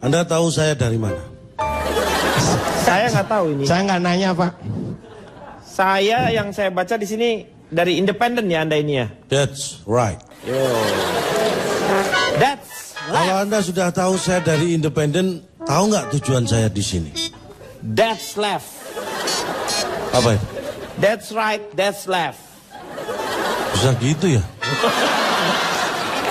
Anda tahu saya dari mana? Saya nggak tahu ini. Saya nggak nanya, Pak. Saya yang saya baca di sini dari Independen ya Anda ini ya. That's right. That's Kalau Anda sudah tahu saya dari Independen, tahu nggak tujuan saya di sini? That's left. Apa itu? That's right, that's left. Bisa gitu ya?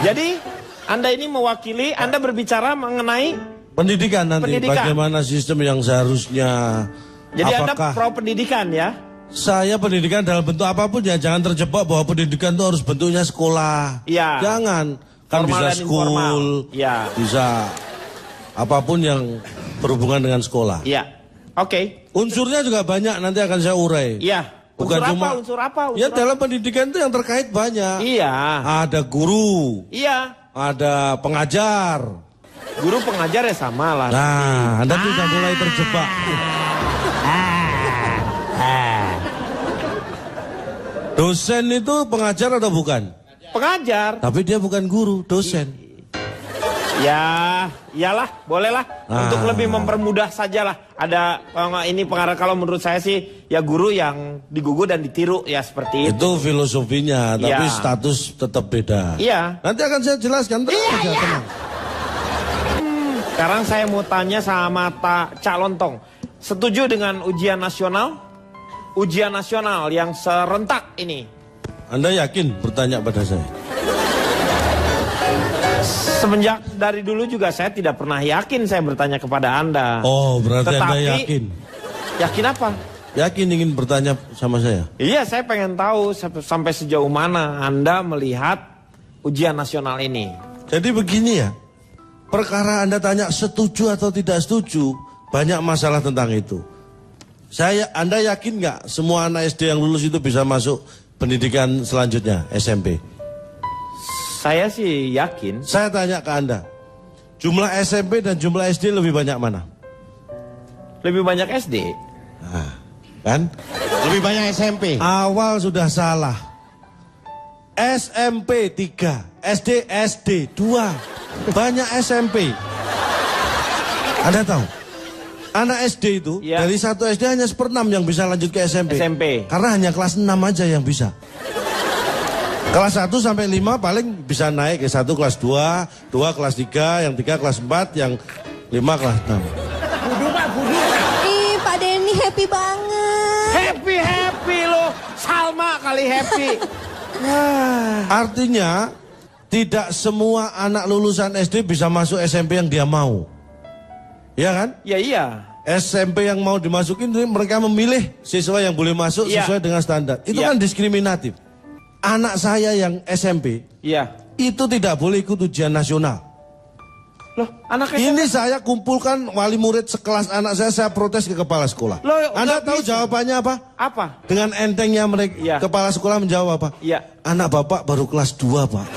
Jadi Anda ini mewakili, Anda berbicara mengenai Pendidikan nanti, pendidikan. bagaimana sistem yang seharusnya. Jadi Anda apakah pro pendidikan ya? saya pendidikan dalam bentuk apapun ya, jangan terjebak bahwa pendidikan itu harus bentuknya sekolah. Iya. Jangan, kan Formal bisa dan informal. school, Iya. bisa apapun yang berhubungan dengan sekolah. Iya. Oke. Unsurnya juga banyak, nanti akan saya urai. Iya. Bukan Unsur cuma apa? Unsur apa? Unsur ya apa? dalam pendidikan itu yang terkait banyak. Iya. Ada guru, Iya. ada pengajar. Guru pengajar ya sama lah. Nah, Anda sudah mulai terjebak. Dosen itu pengajar atau bukan? Pengajar. Tapi dia bukan guru, dosen. Ya, iyalah, bolehlah. Untuk lebih mempermudah sajalah. Ada ini pengarah, kalau menurut saya sih ya guru yang digugu dan ditiru ya seperti itu. Itu filosofinya, tapi Iya. status tetap beda. Iya. Nanti akan saya jelaskan. Tenang aja, tenang. Sekarang saya mau tanya sama Cak Lontong. Setuju dengan ujian nasional? Ujian nasional yang serentak ini. Anda yakin bertanya pada saya? Semenjak dari dulu juga saya tidak pernah yakin saya bertanya kepada Anda. Oh, berarti Anda Tetapi, yakin? Yakin apa? Yakin ingin bertanya sama saya? Iya, saya pengen tahu sampai sejauh mana Anda melihat ujian nasional ini. Jadi begini ya, perkara Anda tanya setuju atau tidak setuju, banyak masalah tentang itu. Anda yakin nggak semua anak SD yang lulus itu bisa masuk pendidikan selanjutnya, SMP? Saya sih yakin. Saya tanya ke Anda, jumlah SMP dan jumlah SD lebih banyak mana? Lebih banyak SD. Nah, kan? Lebih banyak SMP. Awal sudah salah. SMP 3, SD 2, banyak SMP. Anda tahu? Anak SD itu Ya. dari satu SD hanya 1/6 yang bisa lanjut ke SMP. SMP. Karena hanya kelas 6 aja yang bisa. Kelas 1 sampai 5 paling bisa naik ke 1 kelas 2, 2 kelas 3, yang 3 kelas 4, yang 5 kelas 6. Ih, Pak Denny happy banget. Happy lo. Salma kali happy. Artinya tidak semua anak lulusan SD bisa masuk SMP yang dia mau. Ya kan? Ya iya. SMP yang mau dimasukin mereka memilih siswa yang boleh masuk Iya. sesuai dengan standar. Itu Iya. kan diskriminatif. Anak saya yang SMP Iya. itu tidak boleh ikut ujian nasional. Loh, anaknya Ini saya kumpulkan wali murid sekelas anak saya protes ke kepala sekolah. Loh, Anda nggak tahu bisa. jawabannya apa? apa? Dengan entengnya mereka Iya. kepala sekolah menjawab apa? Iya. Anak bapak baru kelas 2 pak.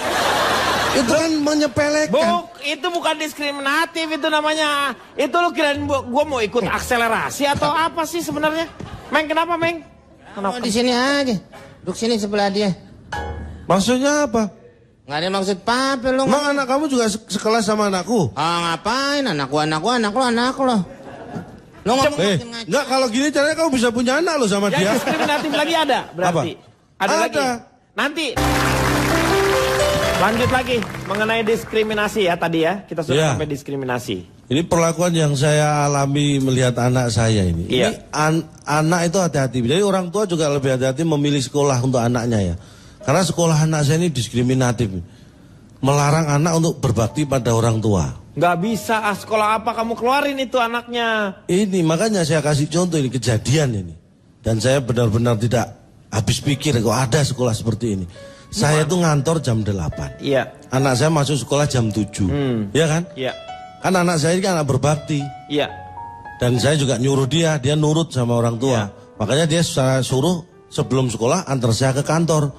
Itu kan menyepelekan. Itu bukan diskriminatif itu namanya. Itu lo kirain gua mau ikut akselerasi atau apa sih sebenarnya? Meng, kenapa Meng? Oh, di sini aja. Duduk sini sebelah dia. Maksudnya apa? Nggak ada maksud apa lu. Emang anak kamu juga sekelas sama anakku? Ah, ngapain? Anak lo. Lo ngomong ngaco. Enggak, kalau gini caranya kamu bisa punya anak lo sama dia. Yang diskriminatif lagi ada berarti. Ada lagi. Ada. Nanti. Lanjut lagi mengenai diskriminasi ya tadi ya. Kita sudah Iya. sampai diskriminasi. Ini perlakuan yang saya alami melihat anak saya ini. Iya. Ini anak itu hati-hati. Jadi orang tua juga lebih hati-hati memilih sekolah untuk anaknya ya. Karena sekolah anak saya ini diskriminatif. Melarang anak untuk berbakti pada orang tua. Nggak bisa sekolah apa kamu keluarin itu anaknya. Ini makanya saya kasih contoh ini kejadian ini. Dan saya benar-benar tidak habis pikir kok ada sekolah seperti ini. Saya tuh ngantor jam 8. Iya. Anak saya masuk sekolah jam 7. Iya kan? Iya. Kan anak saya ini kan anak berbakti. Iya. Dan saya juga nyuruh dia nurut sama orang tua. Makanya dia secara suruh sebelum sekolah antar saya ke kantor.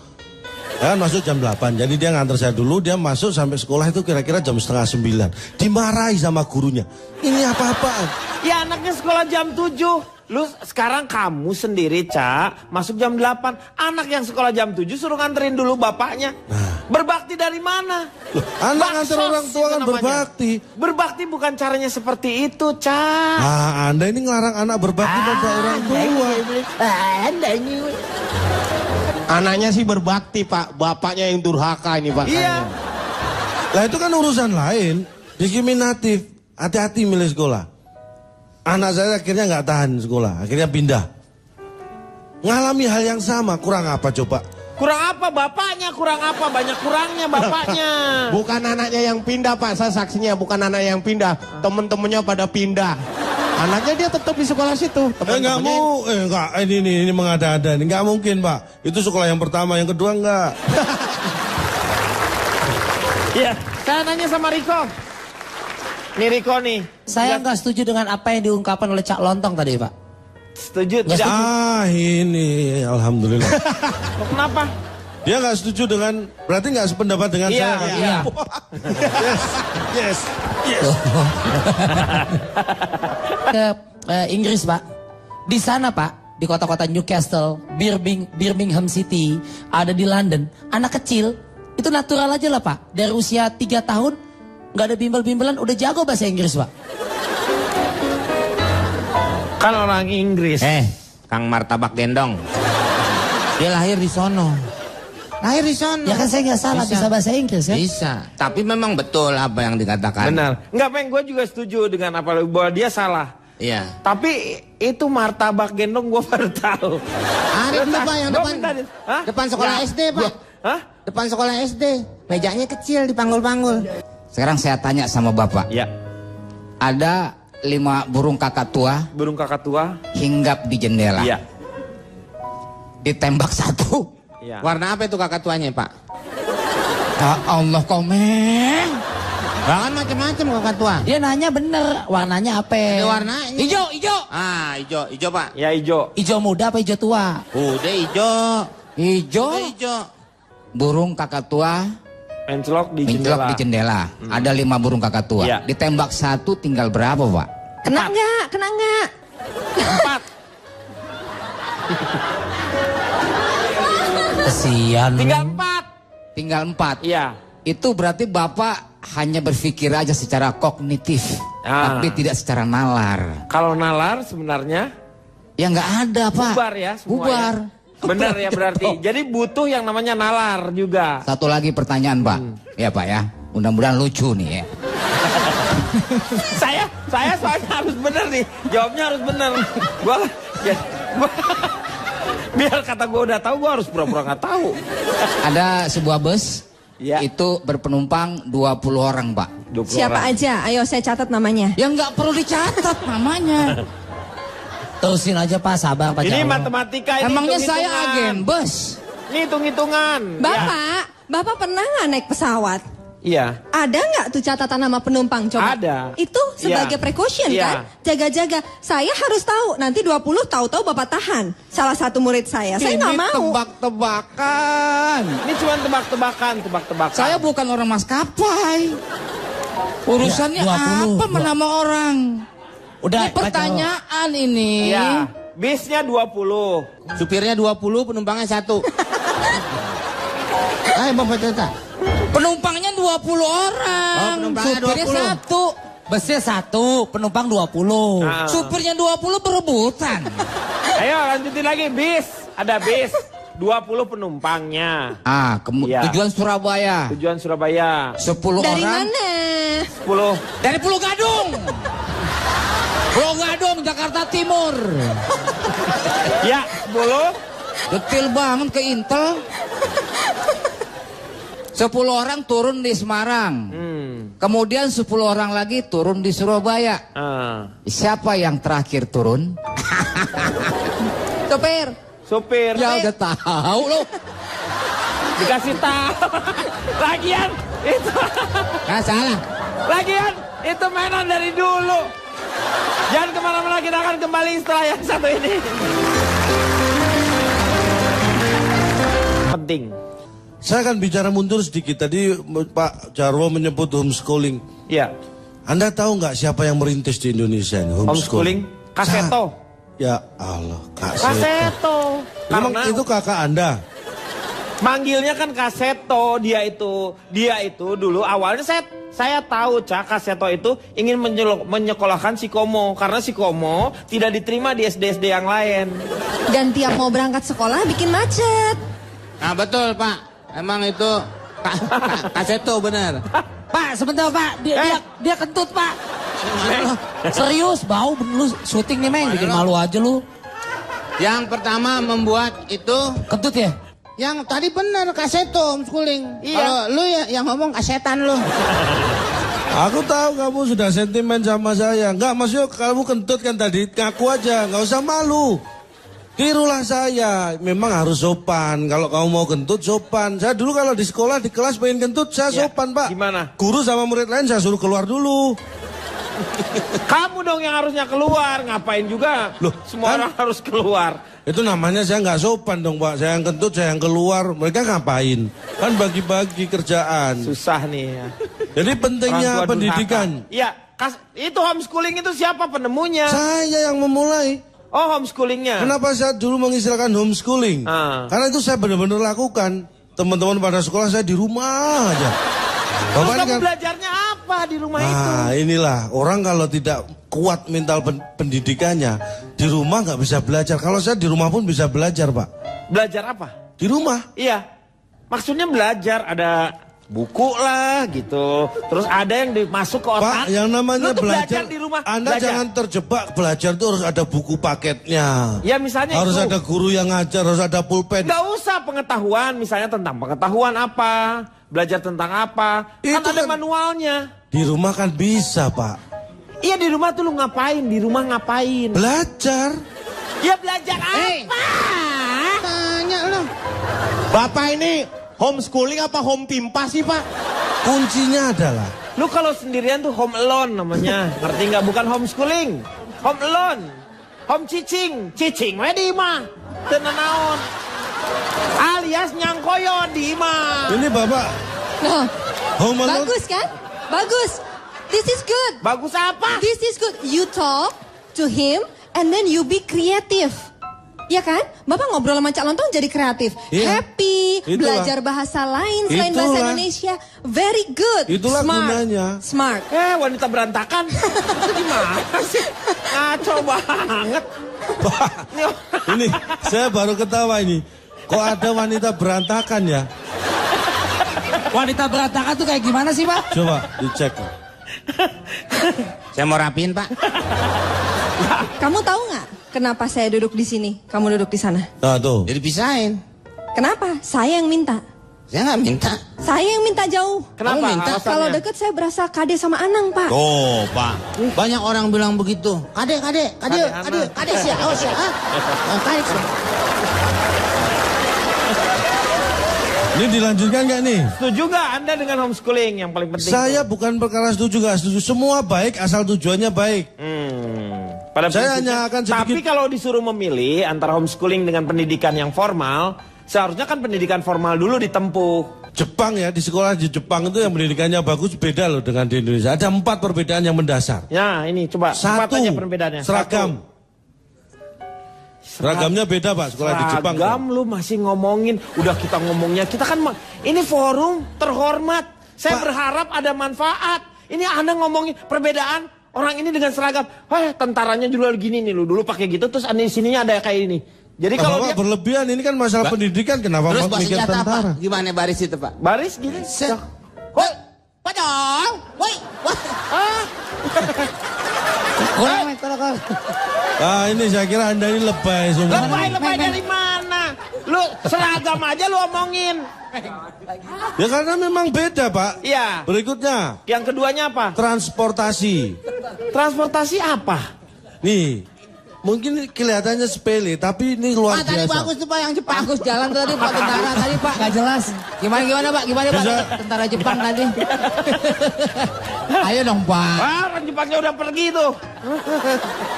Ya kan masuk jam 8, jadi dia ngantar saya dulu, dia masuk sampai sekolah itu kira-kira jam 8:30. Dimarahi sama gurunya. Ini apa-apaan? Ya anaknya sekolah jam 7. Lu sekarang kamu sendiri, Cak, masuk jam 8. Anak yang sekolah jam 7 suruh nganterin dulu bapaknya. Nah. Berbakti dari mana? Loh, anak ngantar Baksos orang tua itu kan namanya. berbakti. Berbakti bukan caranya seperti itu, Cak. Ah, Anda ini ngelarang anak berbakti pada orang tua. Anaknya sih berbakti Pak, bapaknya yang durhaka ini Pak. Iya. Lah itu kan urusan lain. Diskriminatif. Hati-hati milih sekolah. Anak saya akhirnya nggak tahan sekolah, akhirnya pindah. Ngalami hal yang sama, kurang apa coba? Kurang apa bapaknya? Kurang apa? Banyak kurangnya bapaknya. Bukan anaknya yang pindah Pak, saya saksinya bukan anak yang pindah, temen-temennya pada pindah. Anaknya dia tetap di sekolah situ. Enggak mau, enggak, ini mengada-ada, ini nggak mungkin Pak. Itu sekolah yang pertama, yang kedua enggak. Iya. Saya nanya sama Riko. Nih Riko nih. Saya nggak setuju dengan apa yang diungkapkan oleh Cak Lontong tadi, Pak. Setuju? Nggak Tidak. setuju. Ah ini, alhamdulillah. Oh, kenapa? Dia nggak setuju dengan, berarti nggak sependapat dengan Iya, saya. iya. Yes. Ke Inggris, Pak. Di sana, Pak, di kota-kota Newcastle, Birmingham City, ada di London, anak kecil itu natural aja lah, Pak. Dari usia 3 tahun nggak ada bimbel-bimbelan udah jago bahasa Inggris, Pak. Kan orang Inggris. Kang Martabak Gendong. Dia lahir di sono. Lahir di sana. Ya kan saya nggak salah bisa bahasa Inggris kan? Bisa. Tapi memang betul apa yang dikatakan. Benar. Enggak, Peng, gue juga setuju dengan apa bahwa dia salah. Iya. Tapi itu martabak gendong gue baru tahu. Ada dulu Pak yang Gua depan. minta Hah? Depan sekolah Ya. SD Pak. Hah? Depan sekolah SD. Mejanya kecil dipanggul-panggul. Sekarang saya tanya sama Bapak. Ya. Ada 5 burung kakak tua Burung kakak tua. hinggap di jendela. Iya. Ditembak 1. Iya. Warna apa itu kakak tuanya, Pak? Ya Allah komen. Bahkan macam-macam kakak tua. Dia nanya bener warnanya apa? Ada warnanya. Hijau, hijau. Ah, hijau Pak. Ya hijau. Hijau muda apa hijau tua? Udah hijau. Hijau. Hijau. Burung kakak tua Menclok di menclok jendela. di jendela. Ada 5 burung kakak tua. Iya. Ditembak 1 tinggal berapa, Pak? Kena nggak? Kena nggak? 4. Kesian. Tinggal 4. Tinggal 4. Iya. Itu berarti Bapak hanya berpikir aja secara kognitif, Ah. tapi tidak secara nalar. Kalau nalar sebenarnya Ya nggak ada, Pak. bubar ya semua. Bubar. Ya. Benar ya berarti. Jadi butuh yang namanya nalar juga. Satu lagi pertanyaan, Pak. Ya, Pak ya. Mudah-mudahan lucu nih ya. saya soalnya harus bener nih. Jawabnya harus bener. Gua biar kata gue udah tahu, gue harus pura-pura nggak tahu. Ada sebuah bus. Ya. Itu berpenumpang 20 orang, Pak. 20 Siapa orang. aja? Ayo saya catat namanya. Ya nggak perlu dicatat namanya. Terusin aja Pak, sabar Pak. Ini Jarwo. matematika, ini Emangnya saya hitung-hitungan. agen bus. Ini hitung-hitungan. Bapak pernah nggak naik pesawat? Iya. Ada nggak tuh catatan nama penumpang? Coba. Ada. Itu sebagai Iya. precaution Iya. kan? Jaga-jaga. Saya harus tahu. Nanti 20 tahu-tahu Bapak tahan. Salah satu murid saya. Saya nggak mau. Tebak-tebakan. Ini cuma tebak-tebakan. Saya bukan orang maskapai. Urusannya Ya, 20. apa nama orang? Udah, Ini pertanyaan ini. Iya. Bisnya 20. Supirnya 20, penumpangnya 1. Ayo Bapak cerita. Penumpangnya 20 orang. Oh, penumpangnya Supirnya 20. 1. Busnya 1, penumpang 20. Nah. Supirnya 20 berebutan. Ayo lanjutin lagi. Bis. Ada bis. 20 penumpangnya. Iya. Tujuan Surabaya. Tujuan Surabaya. 10 Dari orang. mana? 10. Dari Pulau Gadung. Pulau Gadung, Jakarta Timur. Ya, 10. Detil banget ke Intel. 10 orang turun di Semarang. Kemudian 10 orang lagi turun di Surabaya. Siapa yang terakhir turun? Sopir. Supir. Ya udah tahu loh. Dikasih tahu. Lagian itu. Nggak salah. Lagian itu mainan dari dulu. Jangan kemana-mana, kita akan kembali setelah yang satu ini. Penting. Saya akan bicara mundur sedikit. Tadi Pak Jarwo menyebut homeschooling. Iya. Anda tahu nggak siapa yang merintis di Indonesia ini Homeschooling. Kaseto. Ya Allah, Kak Seto. Kaseto. Memang Karena itu kakak Anda. Manggilnya kan Kaseto, dia itu dulu awalnya saya tahu Cak, Kaseto itu ingin menyekolahkan si Komo karena si Komo tidak diterima di SD-SD yang lain. Dan tiap mau berangkat sekolah bikin macet. Nah betul Pak, emang itu Kaseto benar. Pak, sebentar Pak, dia kentut Pak. Serius, bau lu syuting nih Meng, bikin malu aja lu. Yang pertama membuat itu Kentut ya? yang tadi benar Kaseto homeschooling. Iya. Kalau lu ya yang ngomong kasetan lu. Aku tahu kamu sudah sentimen sama saya. Enggak, maksudnya kamu kentut kan tadi, ngaku aja, nggak usah malu. Tirulah saya, memang harus sopan. Kalau kamu mau kentut, sopan. Saya dulu kalau di sekolah, di kelas pengen kentut, saya Ya, sopan Pak. gimana? Guru sama murid lain saya suruh keluar dulu. Kamu dong yang harusnya keluar, ngapain juga? Loh, semua kan- orang harus keluar. Itu namanya saya nggak sopan dong Pak. Saya yang kentut, saya yang keluar. Mereka ngapain? Kan bagi-bagi kerjaan. Susah nih ya. Jadi pentingnya Orang tua pendidikan. durhaka. Iya, itu homeschooling itu siapa penemunya? Saya yang memulai. Oh, homeschoolingnya. Kenapa saya dulu mengistilahkan homeschooling? Ah. Karena itu saya benar-benar lakukan. Teman-teman pada sekolah saya di rumah aja. Terus Bapak ini kamu kan, belajarnya apa di rumah itu? inilah orang kalau tidak kuat mental pendidikannya di rumah nggak bisa belajar. Kalau saya di rumah pun bisa belajar Pak. Belajar apa? Di rumah. Iya. Maksudnya belajar ada buku lah gitu. Terus ada yang masuk ke otak. Pak, yang namanya Lu tuh belajar, di rumah. Anda belajar. jangan terjebak. Belajar itu harus ada buku paketnya. Ya misalnya Harus itu. ada guru yang ngajar, harus ada pulpen. Nggak usah pengetahuan, misalnya tentang pengetahuan apa, belajar tentang apa, Itu kan ada kan- manualnya. Di rumah kan bisa Pak. Iya di rumah tuh lu ngapain? Di rumah ngapain? Belajar. Ya belajar apa? Tanya lu. Bapak ini homeschooling apa home pimpa sih Pak? Kuncinya adalah Lu kalau sendirian tuh home alone namanya. Ngerti nggak? Bukan homeschooling. Home alone. Home cicing. Cicing we di imah. Teu nanaon. Alias nyangkoyo di imah. ini Bapak Nah, home alone. bagus kan? Bagus. This is good. Bagus apa? This is good. You talk to him and then you be creative. Ya kan? Bapak ngobrol sama Cak Lontong jadi kreatif. Iya. Happy, Itulah. belajar bahasa lain selain bahasa Itulah. Indonesia. Very good. Itulah Smart. gunanya. Smart. Wanita berantakan. Gimana sih? Ngaco banget. Pak, ini saya baru ketawa ini. Kok ada wanita berantakan ya? Wanita berantakan tuh kayak gimana sih Pak? Coba dicek. Saya mau rapiin Pak. Kamu tahu nggak kenapa saya duduk di sini, kamu duduk di sana? Nah tuh. Jadi pisahin. Kenapa? Saya yang minta. Saya nggak minta. Saya yang minta jauh. Kenapa? Kamu minta? Alasannya? Kalau deket saya berasa kade sama Anang, Pak. Oh Pak, banyak orang bilang begitu. Kade sih, awas ya. Kade sih. Ini dilanjutkan nggak nih? Setuju nggak Anda dengan homeschooling yang paling penting? Saya bukan perkara setuju nggak setuju. Semua baik asal tujuannya baik. Pada Saya prinsipnya. hanya akan sedikit- Tapi kalau disuruh memilih antara homeschooling dengan pendidikan yang formal, seharusnya kan pendidikan formal dulu ditempuh. Jepang ya, di sekolah di Jepang itu yang pendidikannya bagus beda loh dengan di Indonesia. Ada 4 perbedaan yang mendasar. Ya ini coba Satu, empat aja perbedaannya. seragam. Seragamnya beda Pak, sekolah di Jepang. Seragam lu masih ngomongin, udah kita ngomongnya, kita kan ini forum terhormat. Saya Pak. berharap ada manfaat. Ini Anda ngomongin perbedaan orang ini dengan seragam. Wah, tentaranya dulu gini nih lu, dulu pakai gitu terus di sininya ada kayak ini. Jadi kalau Bapak dia berlebihan, ini kan masalah pendidikan, kenapa Terus mau Pak mikir senjata tentara? apa? Gimana baris itu Pak? baris gini. Woi, Pak Dong. Woi. Kurang nih, kurang. Ah ini saya kira Anda ini lebay semua. Lebay dari mana? Lu seragam aja lu omongin. Ya karena memang beda Pak. Iya. Berikutnya, Yang keduanya apa? transportasi. Transportasi apa? Nih, mungkin kelihatannya sepele, tapi ini luar Tadi biasa. bagus tuh Pak yang Jepang. Bagus jalan tadi Pak tentara tadi Pak. Gak jelas. Gimana Pak? Gimana Pak? Bisa. Tentara Jepang tadi. Ayo dong Pak. Wah, orang Jepangnya udah pergi tuh.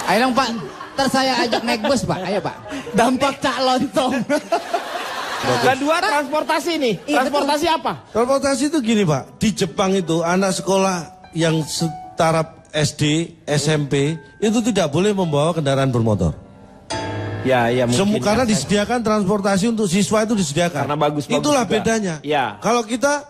Ayo dong Pak. Ntar saya ajak naik bus Pak. Ayo Pak. Dampak Cak Lontong. Kedua transportasi nih. Transportasi apa? Transportasi itu gini Pak, di Jepang itu anak sekolah yang taraf SD, SMP itu tidak boleh membawa kendaraan bermotor. Ya, ya mungkin. Karena ya, disediakan transportasi untuk siswa itu disediakan. Karena bagus-bagus Itulah juga. bedanya. Ya. Kalau kita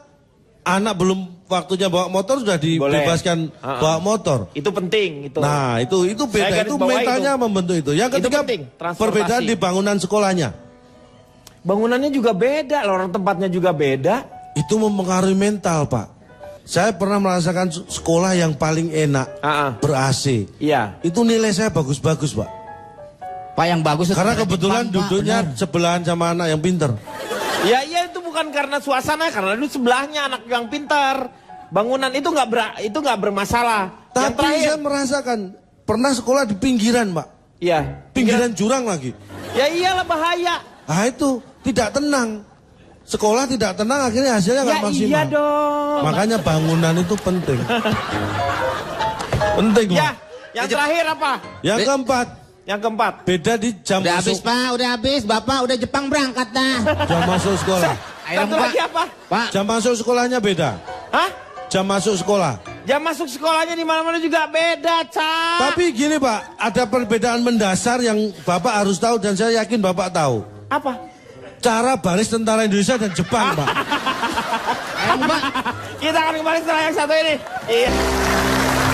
anak belum waktunya bawa motor sudah dibebaskan bawa motor. Itu penting itu. Nah, itu beda, Saya garis itu bawahi mentalnya itu. membentuk itu. Yang Itu ketiga penting, transportasi. perbedaan di bangunan sekolahnya. Bangunannya juga beda, lorong tempatnya juga beda. Itu mempengaruhi mental, Pak. Saya pernah merasakan sekolah yang paling enak, ber-AC. Iya. Itu nilai saya bagus-bagus, Pak. Pak yang bagus itu Karena pada kebetulan Jepang, Pak, duduknya benar. sebelahan sama anak yang pinter. Ya iya itu bukan karena suasana, karena itu sebelahnya anak yang pintar. Bangunan itu nggak bermasalah. Yang Tapi terakhir, saya merasakan pernah sekolah di pinggiran, Pak. iya. Pinggiran jurang lagi. Ya iyalah bahaya. Ah itu tidak tenang. Sekolah tidak tenang akhirnya hasilnya nggak Ya maksimal. iya dong. Makanya bangunan itu penting. Penting, Pak. Ya, yang terakhir apa? Yang keempat, Yang keempat. beda di jam Udah habis masuk, Pak, udah habis. Bapak udah Jepang berangkat dah. jam masuk sekolah. Ayo Satu dong, Pak. lagi apa? Pak, Jam masuk sekolahnya beda. Hah? Jam masuk sekolah. Jam masuk sekolahnya di mana-mana juga beda, Cak. Tapi gini, Pak, ada perbedaan mendasar yang Bapak harus tahu dan saya yakin Bapak tahu. Apa? Cara baris tentara Indonesia dan Jepang, Pak. Kita akan kembali setelah yang satu ini. Iya.